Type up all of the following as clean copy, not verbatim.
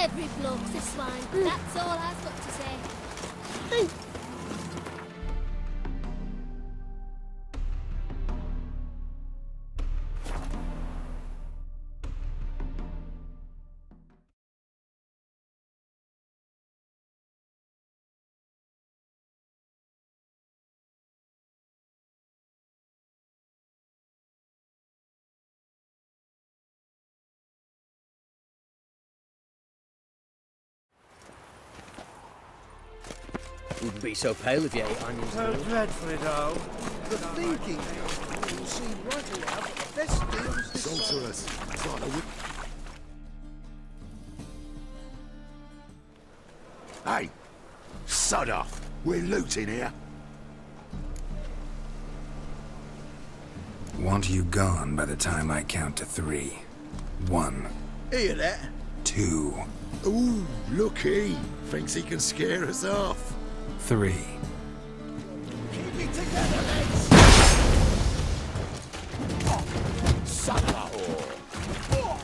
Every bloke's a swine. That's all I've got to say. Wouldn't be so pale if you ate onions. So dreadfully dull. The thinking you'll see right enough. Best deals this Sorceress. It's like a whip. Hey! Sod off! We're looting here. Want you gone by the time I count to 3. 1, Hear that? 2, Ooh, look he! Thinks he can scare us off. 3. Keep me together, lads. Son of a whore!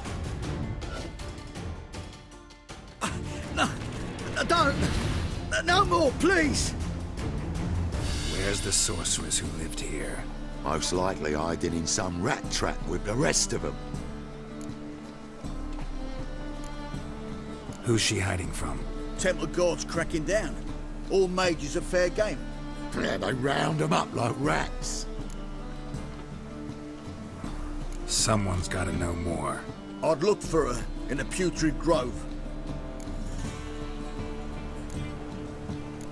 Don't. No more, please. Where's the sorceress who lived here? Most likely hiding in some rat trap with the rest of them. Who's she hiding from? Temple Guard's cracking down. All mages are fair game. Yeah, they round them up like rats. Someone's gotta know more. I'd look for her in the Putrid Grove.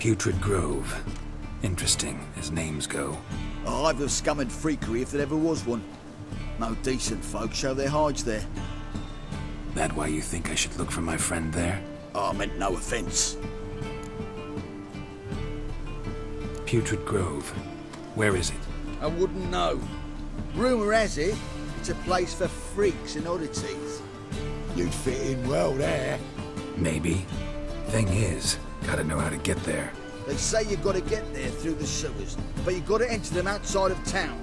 Putrid Grove. Interesting, as names go. A hive of scum and freakery if there ever was one. No decent folk show their hides there. That why you think I should look for my friend there? I meant no offence. Putrid Grove. Where is it? I wouldn't know. Rumour has it, it's a place for freaks and oddities. You'd fit in well there. Maybe. Thing is, gotta know how to get there. They say you've got to get there through the sewers, but you've got to enter them outside of town.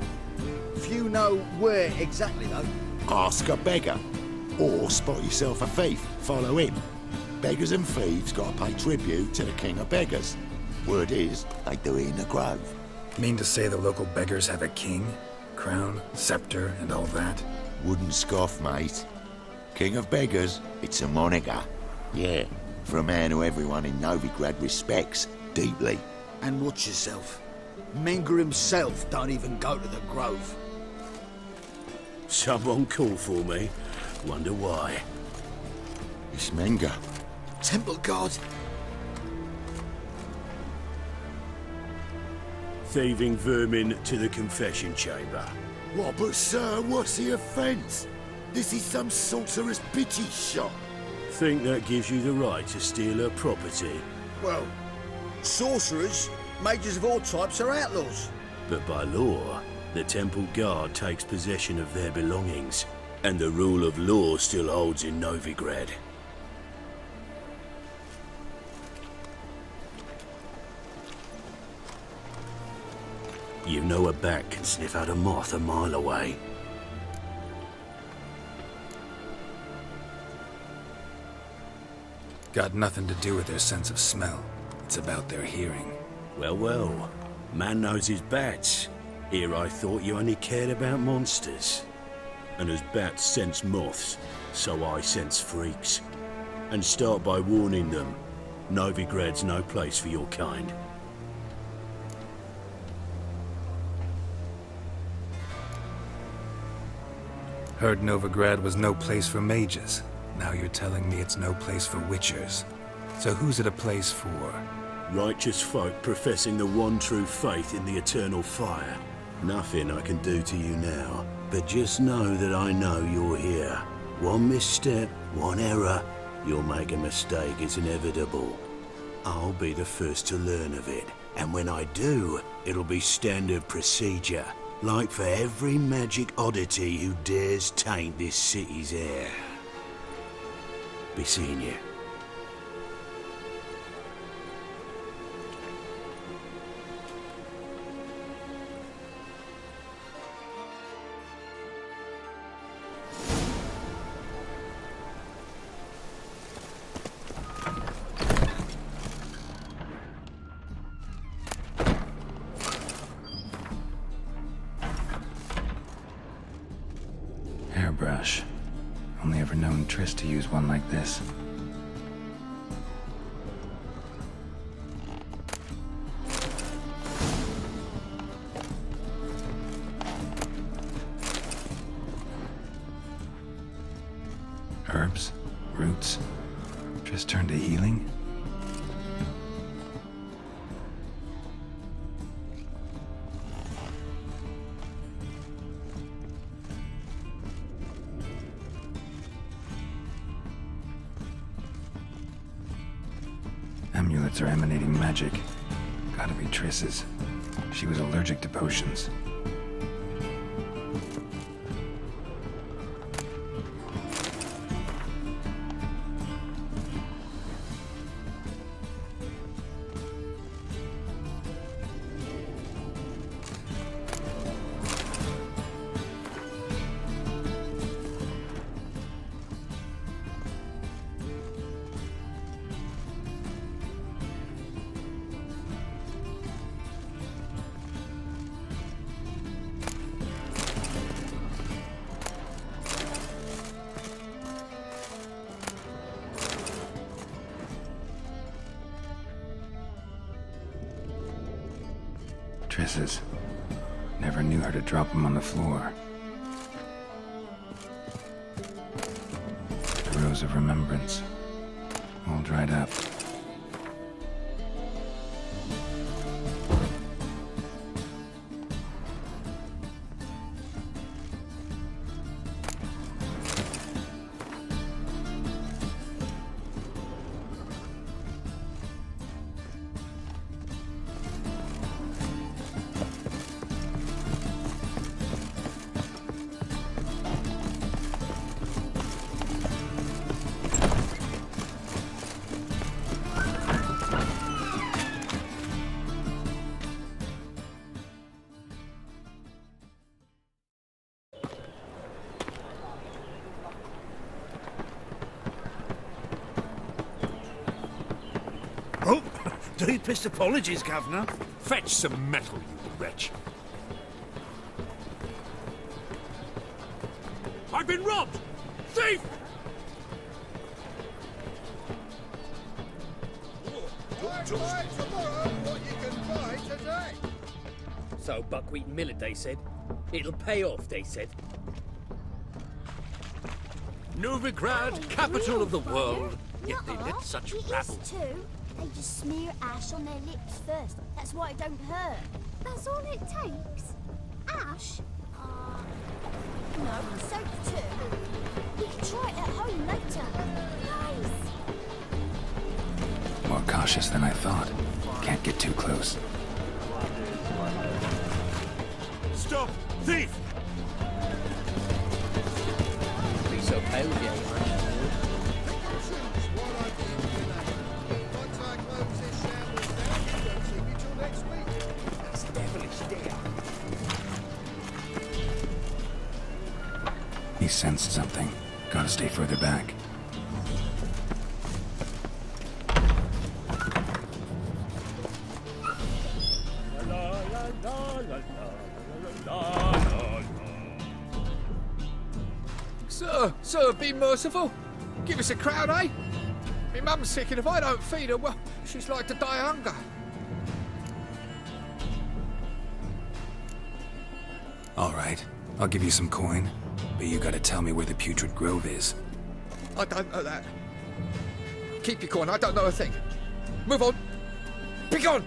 Few know where exactly, though. Ask a beggar. Or spot yourself a thief. Follow him. Beggars and thieves gotta pay tribute to the king of beggars. Word is, they do it in the grove. Mean to say the local beggars have a king? Crown, scepter, and all that? Wouldn't scoff, mate. King of beggars, it's a moniker. Yeah, for a man who everyone in Novigrad respects deeply. And watch yourself. Menger himself don't even go to the grove. Someone called for me. Wonder why. It's Menger. Temple Guard. Thieving vermin to the confession chamber. What, but sir, what's the offence? This is some sorcerer's bitchy shop. Think that gives you the right to steal her property. Well, sorcerers, mages of all types are outlaws. But by law, the Temple Guard takes possession of their belongings, and the rule of law still holds in Novigrad. You know a bat can sniff out a moth a mile away. Got nothing to do with their sense of smell. It's about their hearing. Well, well. Man knows his bats. Here I thought you only cared about monsters. And as bats sense moths, so I sense freaks. And start by warning them. Novigrad's no place for your kind. Heard Novigrad was no place for mages. Now you're telling me it's no place for witchers. So who's it a place for? Righteous folk professing the one true faith in the eternal fire. Nothing I can do to you now, but just know that I know you're here. One misstep, one error, you'll make a mistake, it's inevitable. I'll be the first to learn of it, and when I do, it'll be standard procedure, like for every magic oddity who dares taint this city's air. Be seeing you. hairbrush. Only ever known Triss to use one like this. Herbs, roots, Triss turned to healing? Amulets are emanating magic. Gotta be Triss's. She was allergic to potions. Triss's. Never knew her to drop them on the floor. The rose of remembrance. All dried up. Oh, deepest apologies, Governor. Fetch some metal, you wretch. I've been robbed! Thief! So Buckwheat Millet, they said. It'll pay off, they said. Novigrad, capital of the world. Yet they let such rabble. Too. They just smear ash on their lips first. That's why it don't hurt. That's all it takes? Ash? No, soap too. You can try it at home later. Nice. More cautious than I thought. Can't get too close. Stop! Thief! Be so pale again. That's devilish dear. He sensed something. Gotta stay further back. Sir, be merciful. Give us a crowd, eh? Me mum's sick, and if I don't feed her, well, she's like to die of hunger. All right, I'll give you some coin, but you gotta tell me where the Putrid Grove is. I don't know that. Keep your coin, I don't know a thing. Move on. Be gone!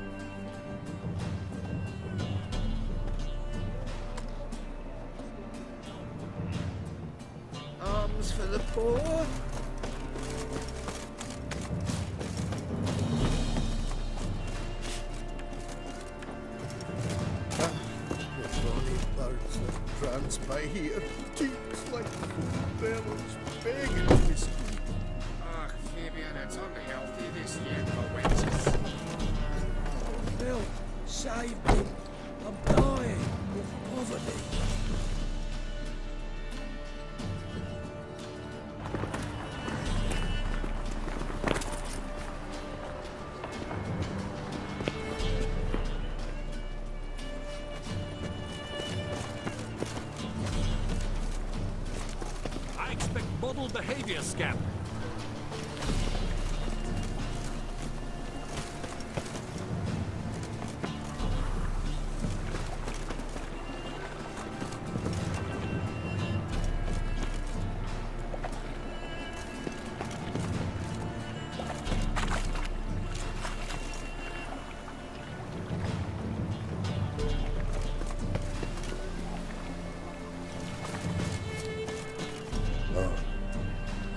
Alms for the poor. Here, cheeks like bellows, begging whiskey. Ach, Fabian, it's only healthy this year for wenches. Bill, save me. I'm dying of poverty. Abnormal behavior scan.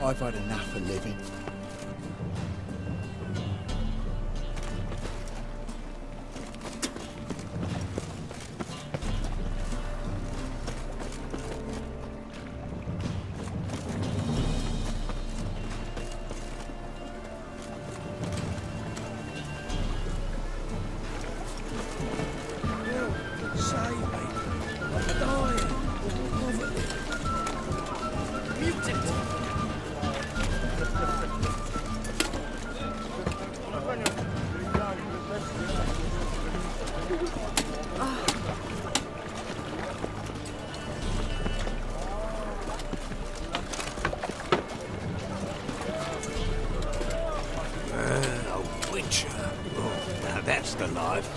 I've had enough of living. Help! Save me! I'm dying of poverty. Mutant! A witcher. Oh, now that's the life.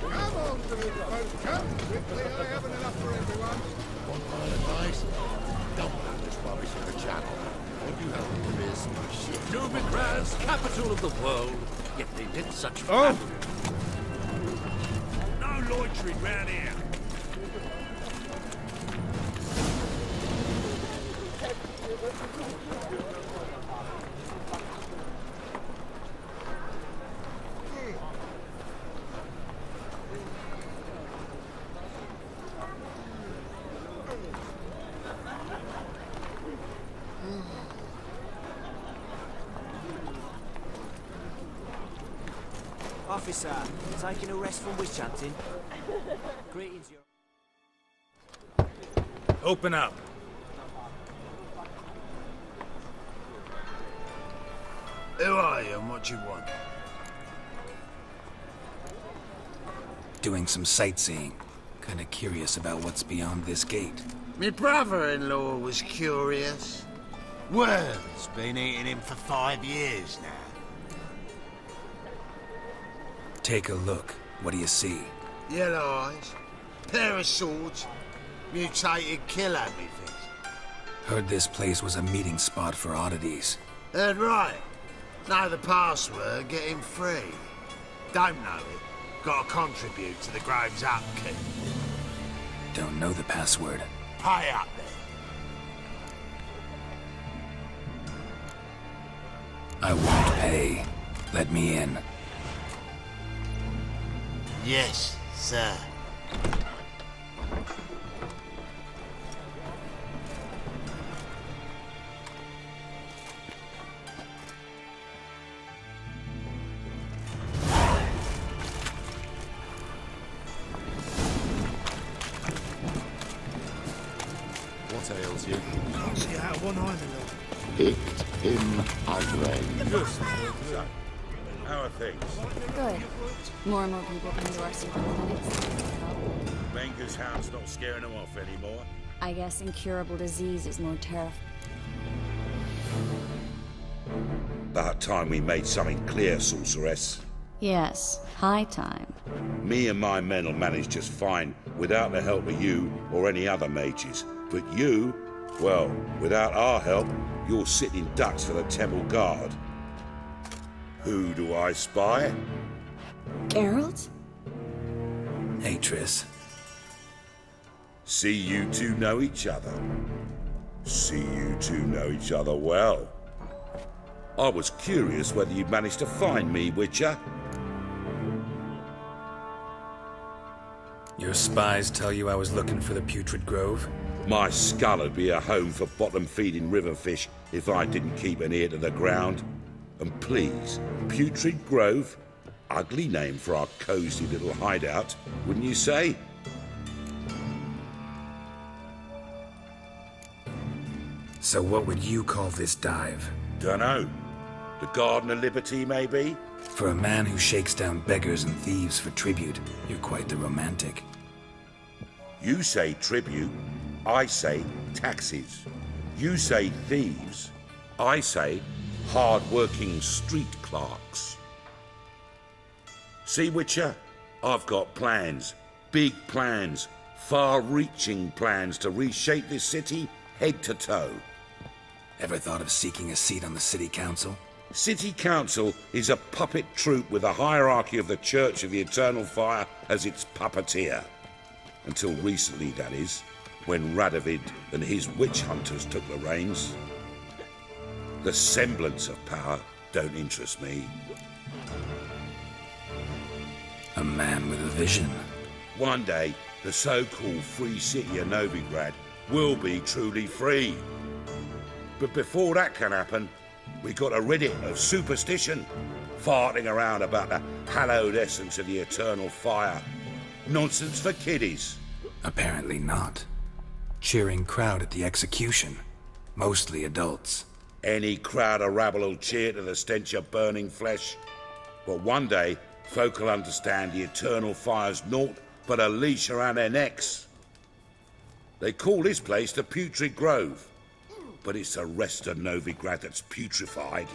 Come on, little folk, come quickly. I haven't enough for everyone. One mile advice. Don't blow this rubbish in the channel. What you have to do is shit. Novigrad's capital of the world, yet they lit such Oh. fire. No loitering round here. Officer, taking a rest from witch hunting. Greetings, your... Open up. Who are you and what you want? Doing some sightseeing. Kinda curious about what's beyond this gate. My brother-in-law was curious. Worm's been eating him for 5 years now. Take a look. What do you see? Yellow eyes, pair of swords, mutated killer methods. Heard this place was a meeting spot for oddities. Heard right. Know the password, get him free. Don't know it. Gotta contribute to the Grove's upkeep. Don't know the password. Pay up then. I won't pay. Let me in. Yes, sir. What ails you? Can't see out of one eye, my lord. Picked him unread. Just so. How are things? Good. More and more people come to our super clinics. Menger's hound's not scaring them off anymore. I guess incurable disease is more terrifying. About time we made something clear, sorceress. Yes, high time. Me and my men will manage just fine without the help of you or any other mages. But you, well, without our help, you're sitting ducks for the Temple Guard. Who do I spy? Geralt? Hey, Triss. See you two know each other. See you two know each other well. I was curious whether you'd managed to find me, Witcher. Your spies tell you I was looking for the Putrid Grove? My skull'd be a home for bottom-feeding river fish if I didn't keep an ear to the ground. And please, Putrid Grove, ugly name for our cosy little hideout, wouldn't you say? So what would you call this dive? Dunno. The Garden of Liberty, maybe? For a man who shakes down beggars and thieves for tribute, you're quite the romantic. You say tribute, I say taxes. You say thieves. I say hard-working street clerks. See, Witcher? I've got plans. Big plans. Far-reaching plans to reshape this city head to toe. Ever thought of seeking a seat on the city council? City Council is a puppet troupe with a hierarchy of the Church of the Eternal Fire as its puppeteer. Until recently, that is, when Radovid and his witch hunters took the reins. The semblance of power don't interest me. A man with a vision. One day, the so-called free city of Novigrad will be truly free. But before that can happen, we got to rid it of superstition, farting around about the hallowed essence of the eternal fire. Nonsense for kiddies. Apparently not. Cheering crowd at the execution. Mostly adults. Any crowd of rabble will cheer to the stench of burning flesh. But one day, folk will understand the eternal fire's naught but a leash around their necks. They call this place the Putrid Grove. But it's the rest of Novigrad that's putrefied.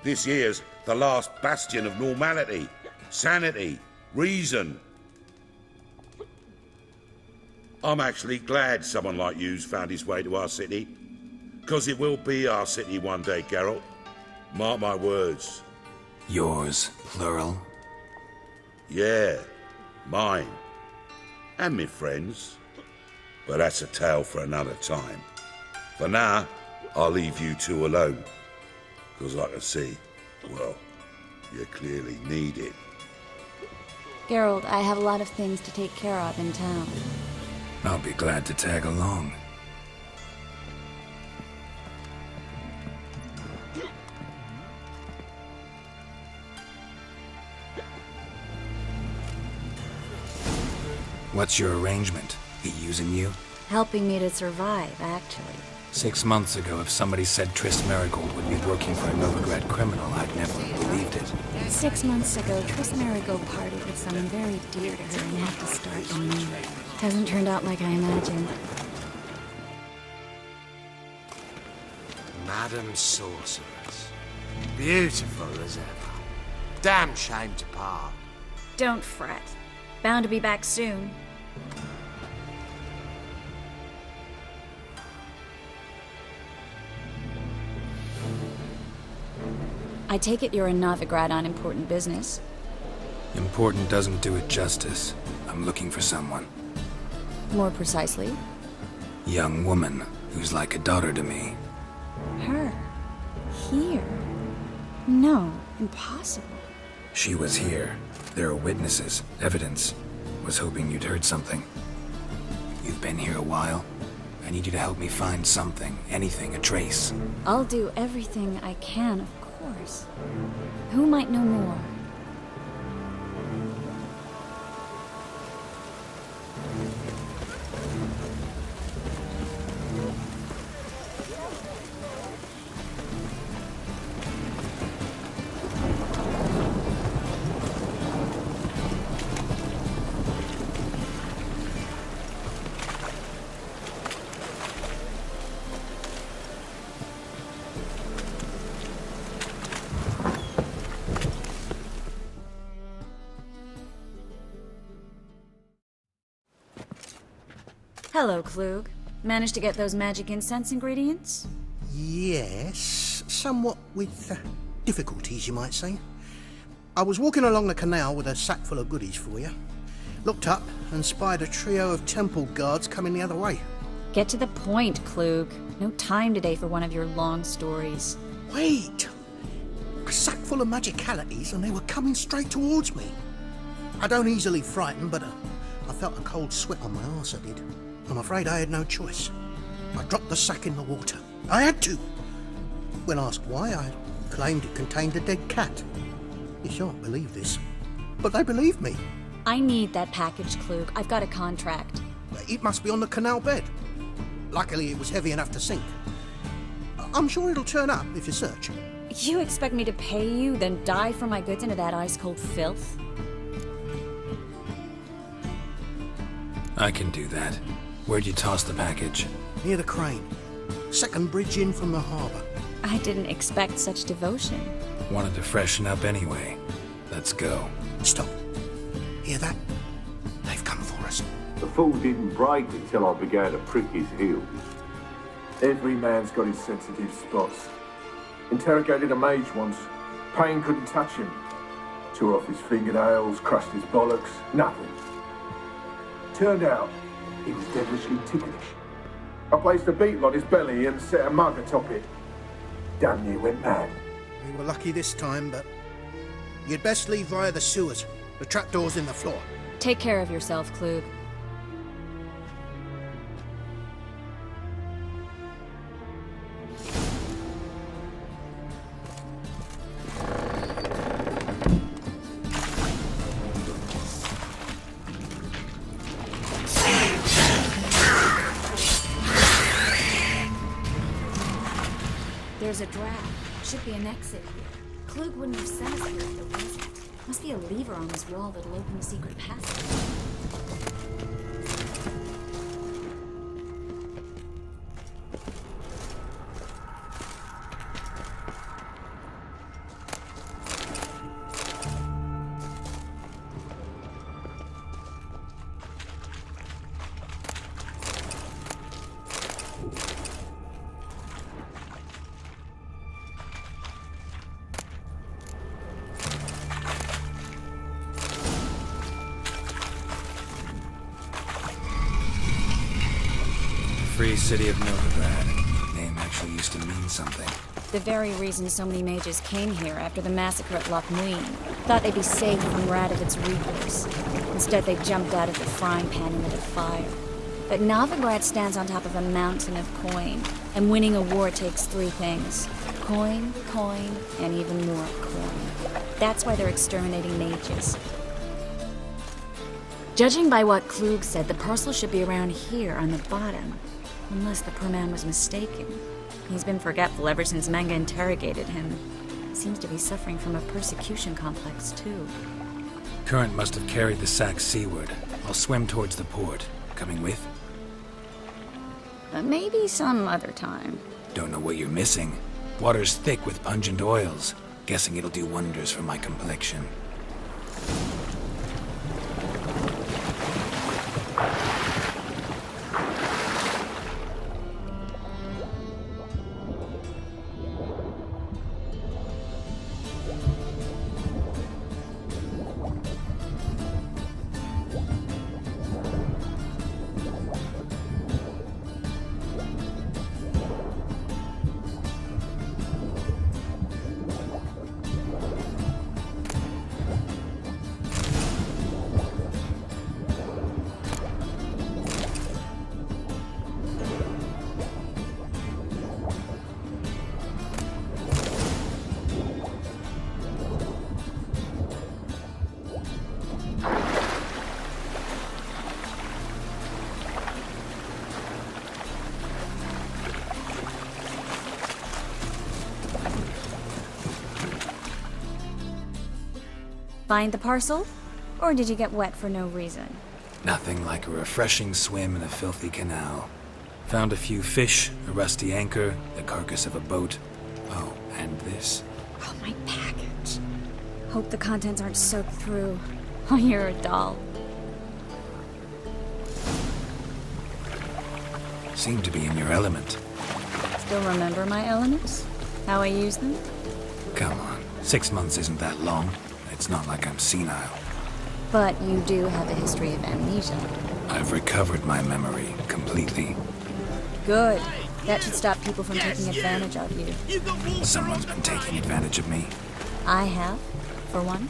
This here's the last bastion of normality, sanity, reason. I'm actually glad someone like you's found his way to our city. 'Cause it will be our city one day, Geralt. Mark my words. Yours, plural? Yeah, mine. And me friends. But that's a tale for another time. For now, I'll leave you two alone. 'Cause I can see, well, you clearly need it. Geralt, I have a lot of things to take care of in town. I'll be glad to tag along. What's your arrangement? He using you? Helping me to survive, actually. 6 months ago, if somebody said Triss Merigold would be working for a Novigrad criminal, I'd never believed it. 6 months ago, Triss Merigold parted with someone very dear to her and had to start anew. Hasn't turned out like I imagined. Madam Sorceress. Beautiful as ever. Damn shame to part. Don't fret. Bound to be back soon. I take it you're in Novigrad on important business. Important doesn't do it justice. I'm looking for someone. More precisely? Young woman who's like a daughter to me. Her? Here? No, impossible. She was here. There are witnesses, evidence. Was hoping you'd heard something. You've been here a while. I need you to help me find something, anything, a trace. I'll do everything I can, of course. Who might know more? Hello, Klug. Managed to get those magic incense ingredients? Yes, somewhat with difficulties, you might say. I was walking along the canal with a sack full of goodies for you. Looked up and spied a trio of temple guards coming the other way. Get to the point, Klug. No time today for one of your long stories. Wait! A sack full of magicalities and they were coming straight towards me. I don't easily frighten, but I felt a cold sweat on my arse, I did. I'm afraid I had no choice. I dropped the sack in the water. I had to. When asked why, I claimed it contained a dead cat. You shan't believe this, but they believed me. I need that package, Klug. I've got a contract. It must be on the canal bed. Luckily, it was heavy enough to sink. I'm sure it'll turn up if you search. You expect me to pay you, then dive for my goods into that ice-cold filth? I can do that. Where'd you toss the package? Near the crane. Second bridge in from the harbour. I didn't expect such devotion. Wanted to freshen up anyway. Let's go. Stop. Hear that? They've come for us. The fool didn't break until I began to prick his heels. Every man's got his sensitive spots. Interrogated a mage once. Pain couldn't touch him. Tore off his fingernails, crushed his bollocks, nothing. Turned out, he was devilishly ticklish. I placed a beetle on his belly and set a mug atop it. Damn near went mad. We were lucky this time, but you'd best leave via the sewers. The trapdoor's in the floor. Take care of yourself, Klug. There's a draft. Should be an exit here. Klug wouldn't have sent us here if there wasn't. Must be a lever on this wall that'll open the secret passage. Free City of Novigrad. Name actually used to mean something. The very reason so many mages came here after the massacre at Loch Muin. Thought they'd be safe from Radovid's reapers. Instead, they jumped out of the frying pan into the fire. But Novigrad stands on top of a mountain of coin, and winning a war takes three things. Coin, coin, and even more coin. That's why they're exterminating mages. Judging by what Klug said, the parcel should be around here on the bottom. Unless the poor man was mistaken. He's been forgetful ever since Manga interrogated him. Seems to be suffering from a persecution complex, too. Current must have carried the sack seaward. I'll swim towards the port. Coming with? Maybe some other time. Don't know what you're missing. Water's thick with pungent oils. Guessing it'll do wonders for my complexion. Find the parcel? Or did you get wet for no reason? Nothing like a refreshing swim in a filthy canal. Found a few fish, a rusty anchor, the carcass of a boat. Oh, and this. Oh, my package. Hope the contents aren't soaked through. Oh, you're a doll. Seem to be in your element. Still remember my elements? How I use them? Come on, 6 months isn't that long. It's not like I'm senile. But you do have a history of amnesia. I've recovered my memory completely. Good. That should stop people from taking advantage of you. Someone's been taking advantage of me. I have, for one.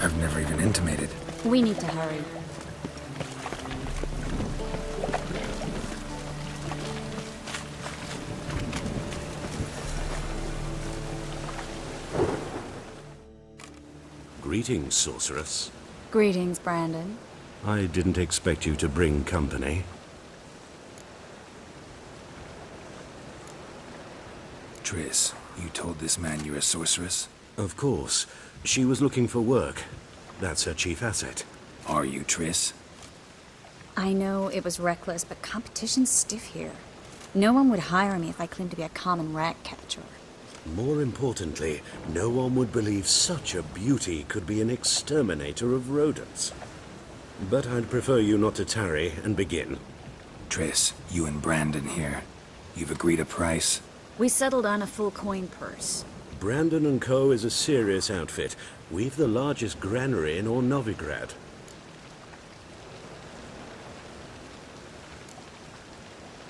I've never even intimated. We need to hurry. Greetings, sorceress. Greetings, Brandon. I didn't expect you to bring company. Triss, you told this man you're a sorceress? Of course. She was looking for work. That's her chief asset. Are you, Triss? I know it was reckless, but competition's stiff here. No one would hire me if I claimed to be a common rat catcher. More importantly, no one would believe such a beauty could be an exterminator of rodents. But I'd prefer you not to tarry and begin. Triss, you and Brandon here. You've agreed a price? We settled on a full coin purse. Brandon & Co. is a serious outfit. We've the largest granary in all Novigrad.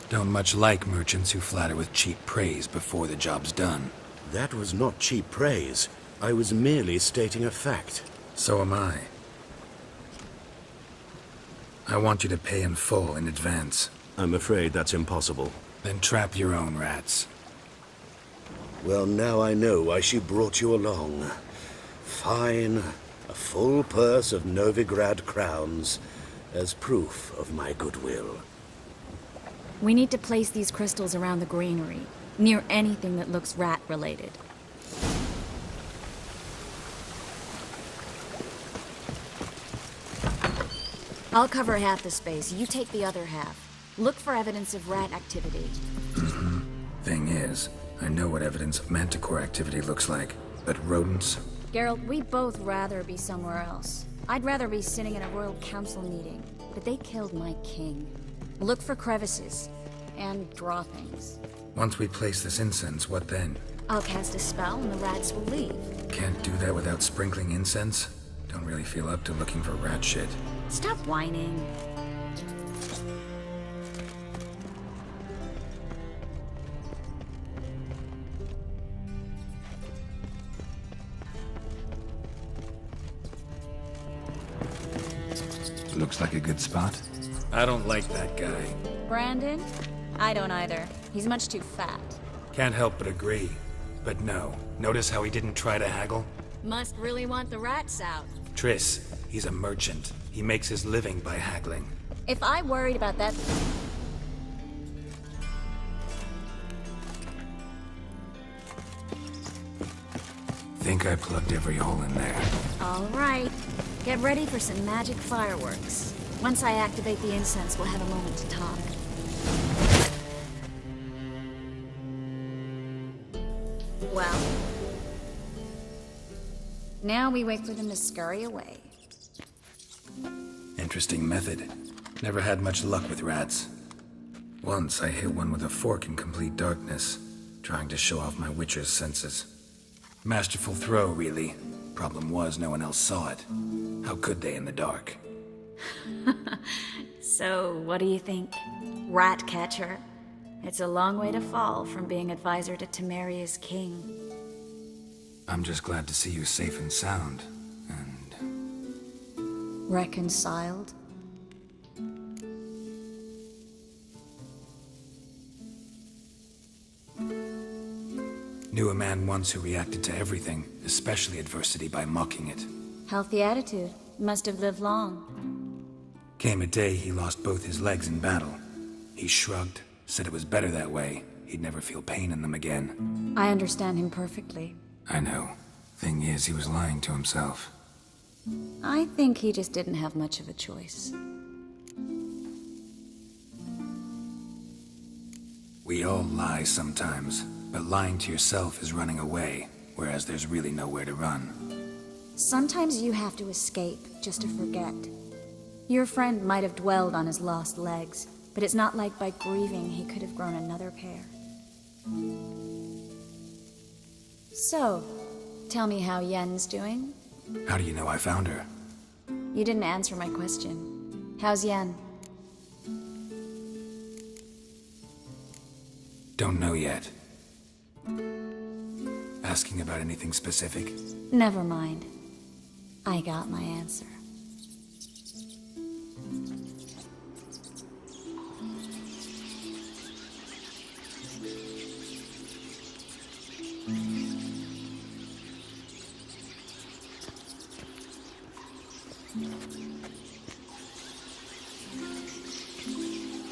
Don't much like merchants who flatter with cheap praise before the job's done. That was not cheap praise. I was merely stating a fact. So am I. I want you to pay in full in advance. I'm afraid that's impossible. Then trap your own rats. Well, now I know why she brought you along. Fine. A full purse of Novigrad crowns as proof of my goodwill. We need to place these crystals around the granary, near anything that looks rat-related. I'll cover half the space, you take the other half. Look for evidence of rat activity. Thing is, I know what evidence of manticore activity looks like, but rodents? Geralt, we'd both rather be somewhere else. I'd rather be sitting in a royal council meeting, but they killed my king. Look for crevices, and draw things. Once we place this incense, what then? I'll cast a spell and the rats will leave. Can't do that without sprinkling incense? Don't really feel up to looking for rat shit. Stop whining. Looks like a good spot. I don't like that guy. Brandon? I don't either. He's much too fat. Can't help but agree. But no. Notice how he didn't try to haggle? Must really want the rats out. Triss, he's a merchant. He makes his living by haggling. If I worried about that... Think I plugged every hole in there. All right. Get ready for some magic fireworks. Once I activate the incense, we'll have a moment to talk. Well... now we wait for them to scurry away. Interesting method. Never had much luck with rats. Once I hit one with a fork in complete darkness, trying to show off my witcher's senses. Masterful throw, really. Problem was, no one else saw it. How could they in the dark? So, what do you think? Rat catcher? It's a long way to fall from being advisor to Temeria's king. I'm just glad to see you safe and sound, and... reconciled? Knew a man once who reacted to everything, especially adversity, by mocking it. Healthy attitude. Must have lived long. Came a day he lost both his legs in battle. He shrugged, said it was better that way. He'd never feel pain in them again. I understand him perfectly. I know. Thing is, he was lying to himself. I think he just didn't have much of a choice. We all lie sometimes, but lying to yourself is running away, whereas there's really nowhere to run. Sometimes you have to escape, just to forget. Your friend might have dwelled on his lost legs, but it's not like by grieving he could have grown another pair. So, tell me how Yen's doing? How do you know I found her? You didn't answer my question. How's Yen? Don't know yet. Asking about anything specific? Never mind. I got my answer.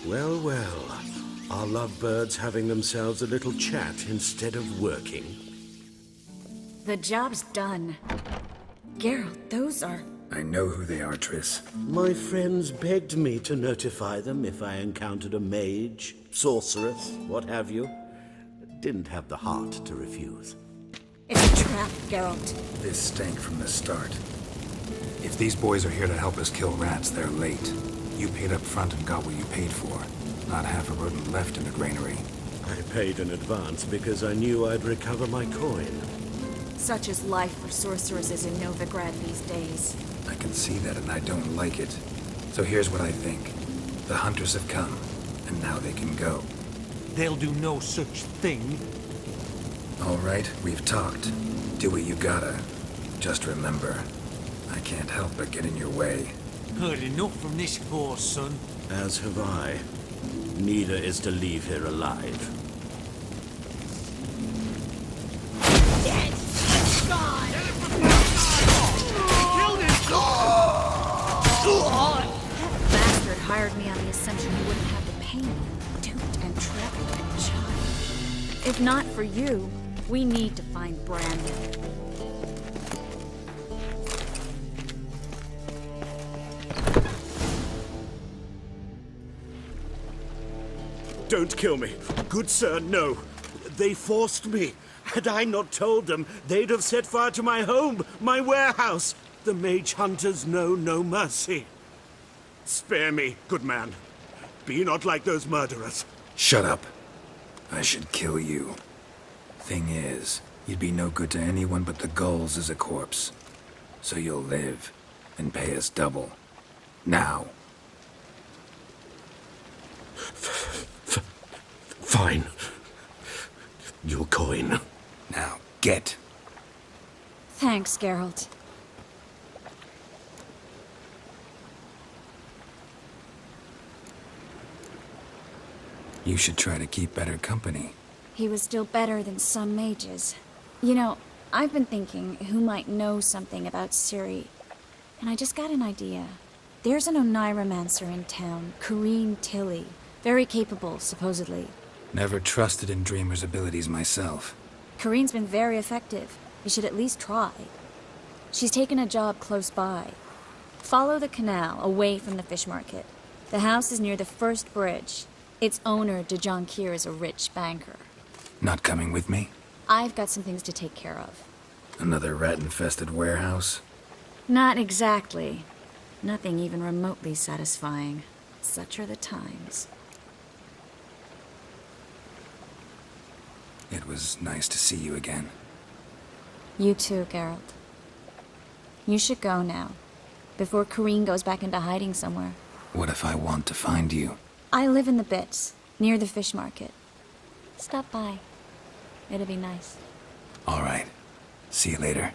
Well, well. Are lovebirds having themselves a little chat instead of working? The job's done. Geralt, those are... I know who they are, Triss. My friends begged me to notify them if I encountered a mage. sorceress, what have you. Didn't have the heart to refuse. It's a trap, Geralt. This stank from the start. If these boys are here to help us kill rats, they're late. You paid up front and got what you paid for. Not half a rodent left in the granary. I paid in advance because I knew I'd recover my coin. Such is life for sorceresses in Novigrad these days. I can see that and I don't like it. So here's what I think. The hunters have come, and now they can go. They'll do no such thing. All right, we've talked. Do what you gotta. Just remember, I can't help but get in your way. Heard enough from this force, son. As have I. Neither is to leave here alive. Bastard hired me on the assumption you wouldn't have the pain. Duped and trapped and child. If not for you, we need to find Brandon. Don't kill me. Good sir, no. They forced me. Had I not told them, they'd have set fire to my home, my warehouse. The mage hunters know no mercy. Spare me, good man. Be not like those murderers. Shut up. I should kill you. Thing is, you'd be no good to anyone but the gulls as a corpse. So you'll live and pay us double. Now. Fine. Your coin. Now, get. Thanks, Geralt. You should try to keep better company. He was still better than some mages. You know, I've been thinking who might know something about Ciri. And I just got an idea. There's an Oneiromancer in town, Corrine Tilly. Very capable, supposedly. Never trusted in Dreamer's abilities myself. Corrine's been very effective. You should at least try. She's taken a job close by. Follow the canal, away from the fish market. The house is near the first bridge. Its owner, de Jonquier, is a rich banker. Not coming with me? I've got some things to take care of. Another rat-infested warehouse? Not exactly. Nothing even remotely satisfying. Such are the times. It was nice to see you again. You too, Geralt. You should go now, before Corrine goes back into hiding somewhere. What if I want to find you? I live in the Bits, near the fish market. Stop by. It'll be nice. All right. See you later.